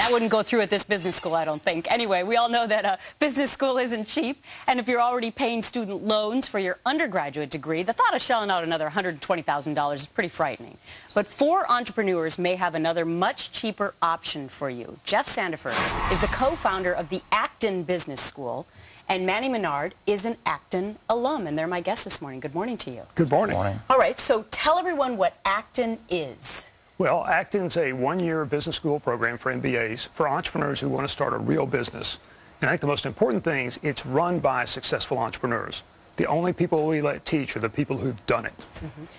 That wouldn't go through at this business school, I don't think. Anyway, we all know that business school isn't cheap, and if you're already paying student loans for your undergraduate degree, the thought of shelling out another $120,000 is pretty frightening. But 4 entrepreneurs may have another much cheaper option for you. Jeff Sandefer is the co-founder of the Acton Business School, and Manny Menard is an Acton alum, and they're my guests this morning. Good morning to you. Good morning. Good morning. All right, so tell everyone what Acton is. Well, Acton's a one-year business school program for MBAs for entrepreneurs who want to start a real business. And I think the most important thing is it's run by successful entrepreneurs. The only people we let teach are the people who've done it.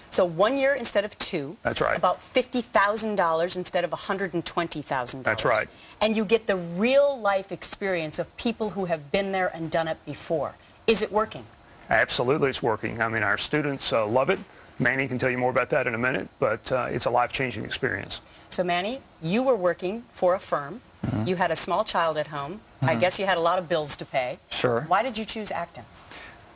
So 1 year instead of 2. That's right. About $50,000 instead of $120,000. That's right. And you get the real-life experience of people who have been there and done it before. Is it working? Absolutely, it's working. I mean, our students love it. Manny can tell you more about that in a minute, but it's a life-changing experience. So, Manny, you were working for a firm. You had a small child at home. I guess you had a lot of bills to pay. Sure. Why did you choose Acton?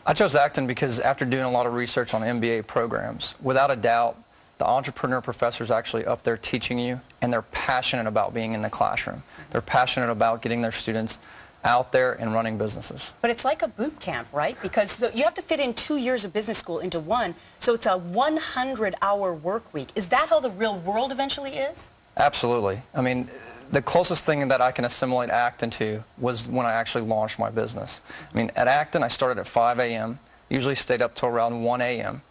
I chose Acton because after doing a lot of research on MBA programs, without a doubt, the entrepreneur professors actually up there teaching you, and they're passionate about being in the classroom. They're passionate about getting their students out there and running businesses. But it's like a boot camp, right? Because you have to fit in 2 years of business school into one, so it's a 100-hour work week. Is that how the real world eventually is? Absolutely. I mean, the closest thing that I can assimilate Acton to was when I actually launched my business. I mean, at Acton, I started at 5 a.m., usually stayed up till around 1 a.m.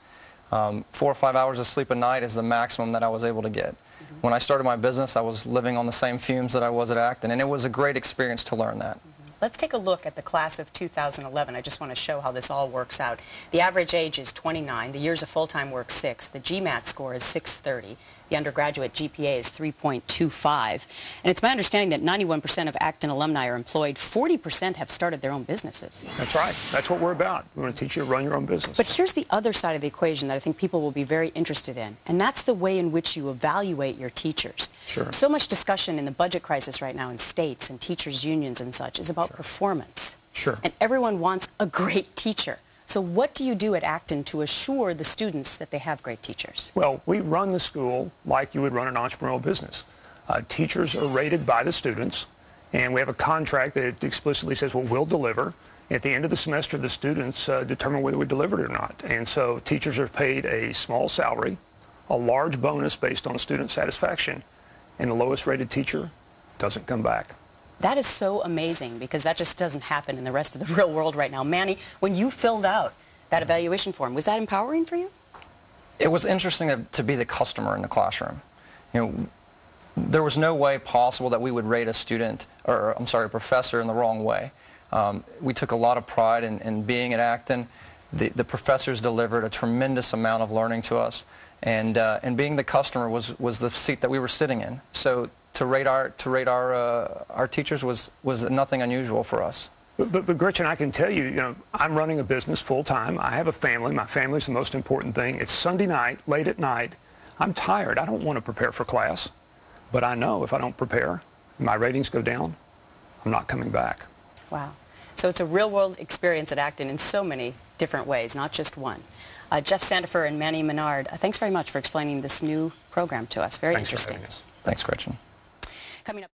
4 or 5 hours of sleep a night is the maximum that I was able to get. When I started my business, I was living on the same fumes that I was at Acton, and it was a great experience to learn that. Let's take a look at the class of 2011. I just want to show how this all works out. The average age is 29. The years of full-time work, 6. The GMAT score is 630. The undergraduate GPA is 3.25. And it's my understanding that 91% of Acton alumni are employed. 40% have started their own businesses. That's right. That's what we're about. We want to teach you to run your own business. But here's the other side of the equation that I think people will be very interested in, and that's the way in which you evaluate your teachers. Sure. So much discussion in the budget crisis right now in states and teachers' unions and such is about performance. Sure. And everyone wants a great teacher. So what do you do at Acton to assure the students that they have great teachers? Well, we run the school like you would run an entrepreneurial business. Teachers are rated by the students, and we have a contract that explicitly says, well, we'll deliver. At the end of the semester, the students determine whether we delivered it or not. And so teachers are paid a small salary, a large bonus based on student satisfaction, and the lowest rated teacher doesn't come back. That is so amazing, because that just doesn't happen in the rest of the real world right now. Manny, when you filled out that evaluation form, was that empowering for you? It was interesting to be the customer in the classroom. You know, there was no way possible that we would rate a student, or I'm sorry, a professor in the wrong way. We took a lot of pride in being at Acton. The professors delivered a tremendous amount of learning to us, and being the customer was the seat that we were sitting in. So to rate our teachers was nothing unusual for us. But Gretchen, I can tell you, I'm running a business full-time. I have a family. My family's the most important thing. It's Sunday night, late at night. I'm tired. I don't want to prepare for class. But I know if I don't prepare, my ratings go down, I'm not coming back. Wow. So it's a real-world experience at Acton in so many different ways, not just one. Jeff Sandefer and Manny Menard, thanks very much for explaining this new program to us. Very interesting. Thanks, Gretchen. Coming up.